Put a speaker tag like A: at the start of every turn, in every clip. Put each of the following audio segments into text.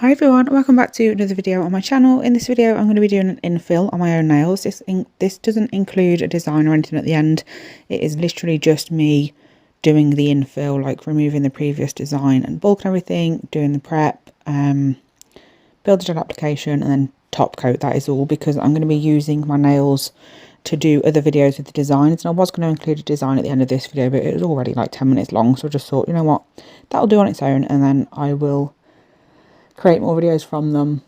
A: Hi everyone, welcome back to another video on my channel. In this video I'm going to be doing an infill on my own nails. This doesn't include a design or anything at the end. It is literally just me doing the infill, like removing the previous design and bulk and everything, doing the prep, build a gel application and then top coat. That is all, because I'm going to be using my nails to do other videos with the designs, and I was going to include a design at the end of this video, but it was already like 10 minutes long, so I just thought, you know what, that'll do on its own, and then I will create more videos from them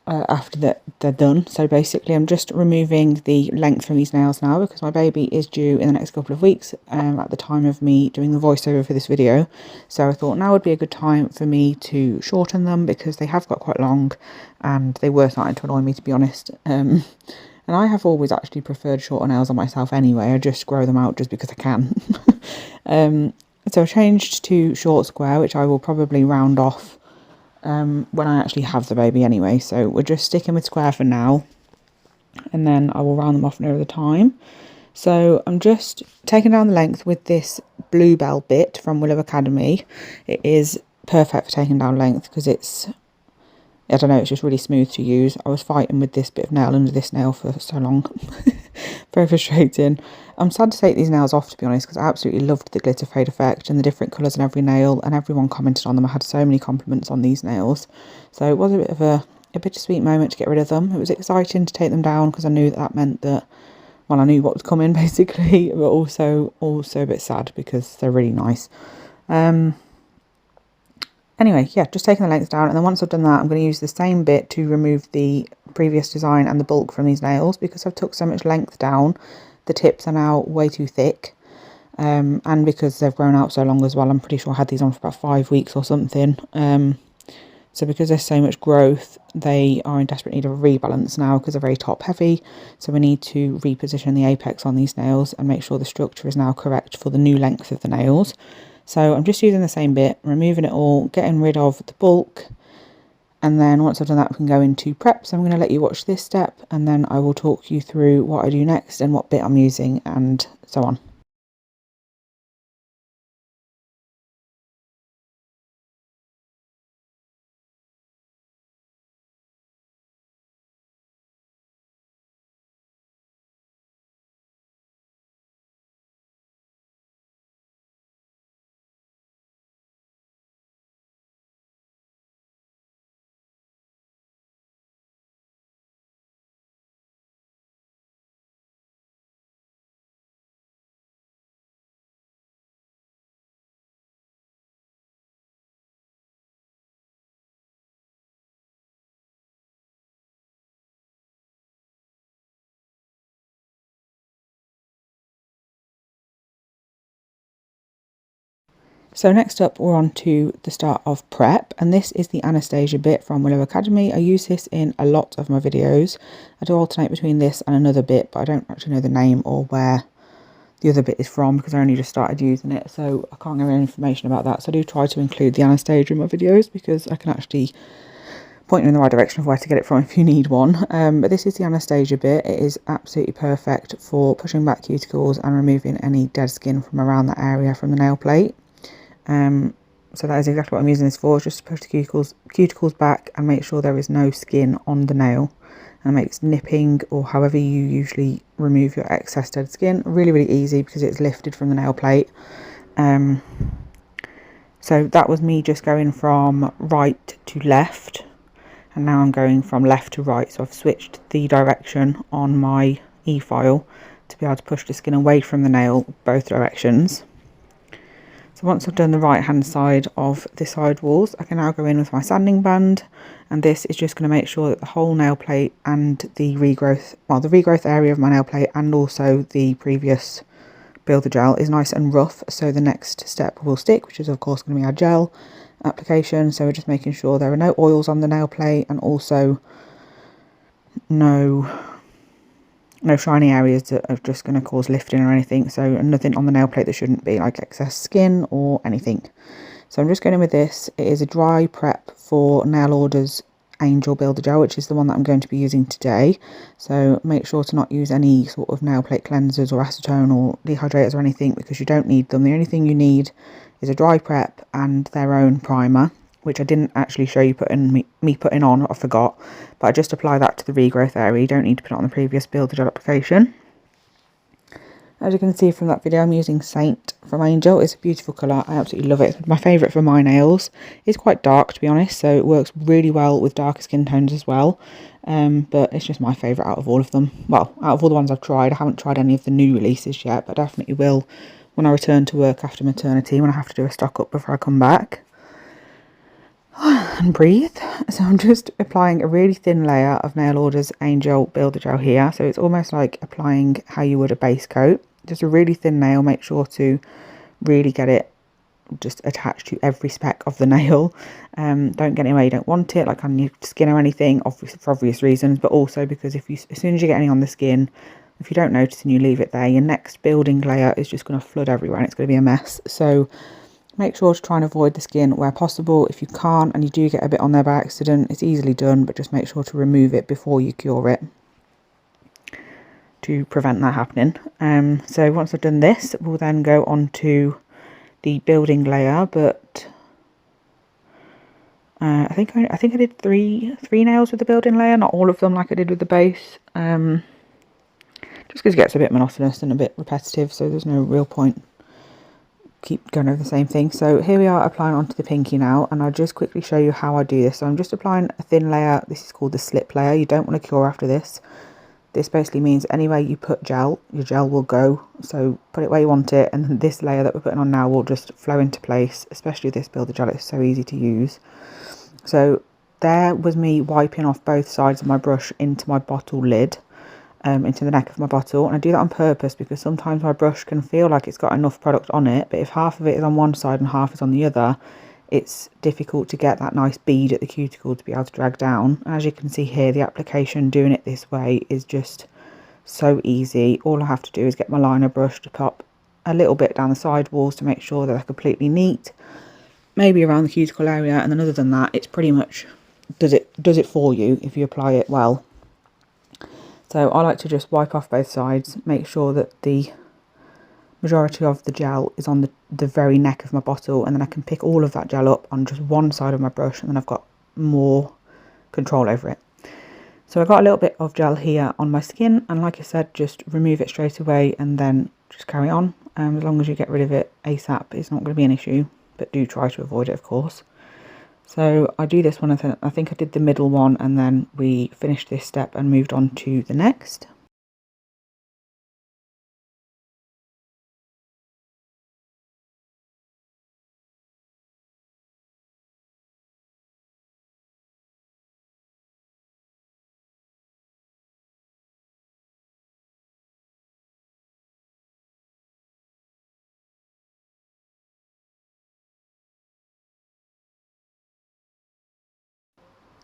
A: after they're done. So basically I'm just removing the length from these nails now, because my baby is due in the next couple of weeks at the time of me doing the voiceover for this video. So I thought now would be a good time for me to shorten them, because they have got quite long and they were starting to annoy me, to be honest. And I have always actually preferred shorter nails on myself anyway. I just grow them out just because I can. So I changed to short square, which I will probably round off when I actually have the baby anyway. So we're just sticking with square for now, and then I will round them off nearer the time. So I'm just taking down the length with this bluebell bit from Willow Academy. It is perfect for taking down length because it's, I don't know, it's just really smooth to use. I was fighting with this bit of nail under this nail for so long. Very frustrating. I'm sad to take these nails off, to be honest, because I absolutely loved the glitter fade effect and the different colours in every nail, and everyone commented on them. I had so many compliments on these nails, so it was a bit of a bittersweet moment to get rid of them. It was exciting to take them down because I knew that meant that, well, I knew what was coming basically, but also a bit sad because they're really nice. Anyway, yeah, just taking the lengths down, and then once I've done that, I'm going to use the same bit to remove the previous design and the bulk from these nails, because I've took so much length down. The tips are now way too thick, and because they've grown out so long as well. I'm pretty sure I had these on for about 5 weeks or something. So because there's so much growth, they are in desperate need of a rebalance now, because they're very top heavy. So we need to reposition the apex on these nails and make sure the structure is now correct for the new length of the nails. So I'm just using the same bit, removing it all, getting rid of the bulk, and then once I've done that we can go into prep. So I'm going to let you watch this step, and then I will talk you through what I do next and what bit I'm using and so on. So next up we're on to the start of prep, and this is the Anastasia bit from Willow Academy. I use this in a lot of my videos. I do alternate between this and another bit, but I don't actually know the name or where the other bit is from because I only just started using it, so I can't give any information about that. So I do try to include the Anastasia in my videos because I can actually point you in the right direction of where to get it from if you need one. But this is the Anastasia bit. It is absolutely perfect for pushing back cuticles and removing any dead skin from around that area from the nail plate. So that is exactly what I'm using this for, just to push the cuticles back and make sure there is no skin on the nail, and it makes nipping, or however you usually remove your excess dead skin, really, really easy because it's lifted from the nail plate. So that was me just going from right to left, and now I'm going from left to right. So I've switched the direction on my e-file to be able to push the skin away from the nail both directions. So once I've done the right hand side of the side walls, I can now go in with my sanding band, and this is just going to make sure that the whole nail plate and the regrowth, well, the regrowth area of my nail plate and also the previous builder gel is nice and rough, so the next step will stick, which is of course going to be our gel application. So we're just making sure there are no oils on the nail plate, and also no shiny areas that are just going to cause lifting or anything. So nothing on the nail plate that shouldn't be, like excess skin or anything. So I'm just going in with this. It is a dry prep for Nail Order's AnGel Builder Gel, which is the one that I'm going to be using today. So make sure to not use any sort of nail plate cleansers or acetone or dehydrators or anything, because you don't need them. The only thing you need is a dry prep and their own primer, which I didn't actually show you me putting on, I forgot, but I just apply that to the regrowth area. You don't need to put it on the previous Builder Gel application. As you can see from that video, I'm using Saint from AnGel. It's a beautiful colour. I absolutely love it. It's my favourite for my nails. It's quite dark, to be honest, so it works really well with darker skin tones as well. But it's just my favourite out of all of them. Well, out of all the ones I've tried. I haven't tried any of the new releases yet, but I definitely will when I return to work after maternity, when I have to do a stock up before I come back. And breathe. So I'm just applying a really thin layer of Nail Order's AnGel Builder Gel here. So it's almost like applying how you would a base coat. Just a really thin nail. Make sure to really get it just attached to every speck of the nail. Don't get anywhere you don't want it, like on your skin or anything, for obvious reasons, but also because as soon as you get any on the skin, if you don't notice and you leave it there, your next building layer is just going to flood everywhere and it's going to be a mess. So make sure to try and avoid the skin where possible. If you can't and you do get a bit on there by accident, it's easily done, but just make sure to remove it before you cure it to prevent that happening. So once I've done this, we'll then go on to the building layer, but I think I did three nails with the building layer, not all of them like I did with the base. Just because it gets a bit monotonous and a bit repetitive, so there's no real point keep going over the same thing. So here we are applying onto the pinky now, and I'll just quickly show you how I do this. So I'm just applying a thin layer. This is called the slip layer. You don't want to cure after this. This basically means anywhere you put gel, your gel will go. So put it where you want it, and then this layer that we're putting on now will just flow into place, especially this Builder Gel. It's so easy to use. So there was me wiping off both sides of my brush into my bottle lid. Into the neck of my bottle, and I do that on purpose because sometimes my brush can feel like it's got enough product on it, but if half of it is on one side and half is on the other, it's difficult to get that nice bead at the cuticle to be able to drag down. As you can see here, the application doing it this way is just so easy. All I have to do is get my liner brush to pop a little bit down the side walls to make sure that they're completely neat, maybe around the cuticle area, and then other than that, it's pretty much does it for you if you apply it well. So I like to just wipe off both sides, make sure that the majority of the gel is on the very neck of my bottle, and then I can pick all of that gel up on just one side of my brush, and then I've got more control over it. So I've got a little bit of gel here on my skin, and like I said, just remove it straight away and then just carry on. As long as you get rid of it ASAP, it's not going to be an issue, but do try to avoid it, of course. So I do this one, I think I did the middle one, and then we finished this step and moved on to the next.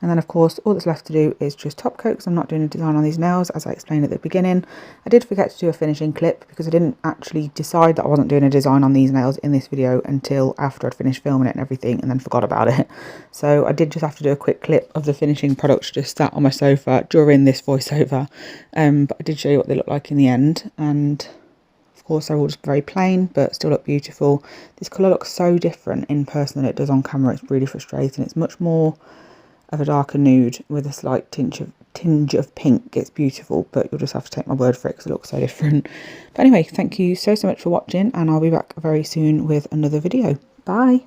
A: And then of course all that's left to do is just top coat, because I'm not doing a design on these nails as I explained at the beginning. I did forget to do a finishing clip because I didn't actually decide that I wasn't doing a design on these nails in this video until after I'd finished filming it and everything, and then forgot about it. So I did just have to do a quick clip of the finishing product just sat on my sofa during this voiceover. But I did show you what they look like in the end, and of course they're all just very plain but still look beautiful. This colour looks so different in person than it does on camera. It's really frustrating. It's much more of a darker nude with a slight tinge of pink. It's beautiful, but you'll just have to take my word for it because it looks so different. But anyway, thank you so much for watching, and I'll be back very soon with another video. Bye.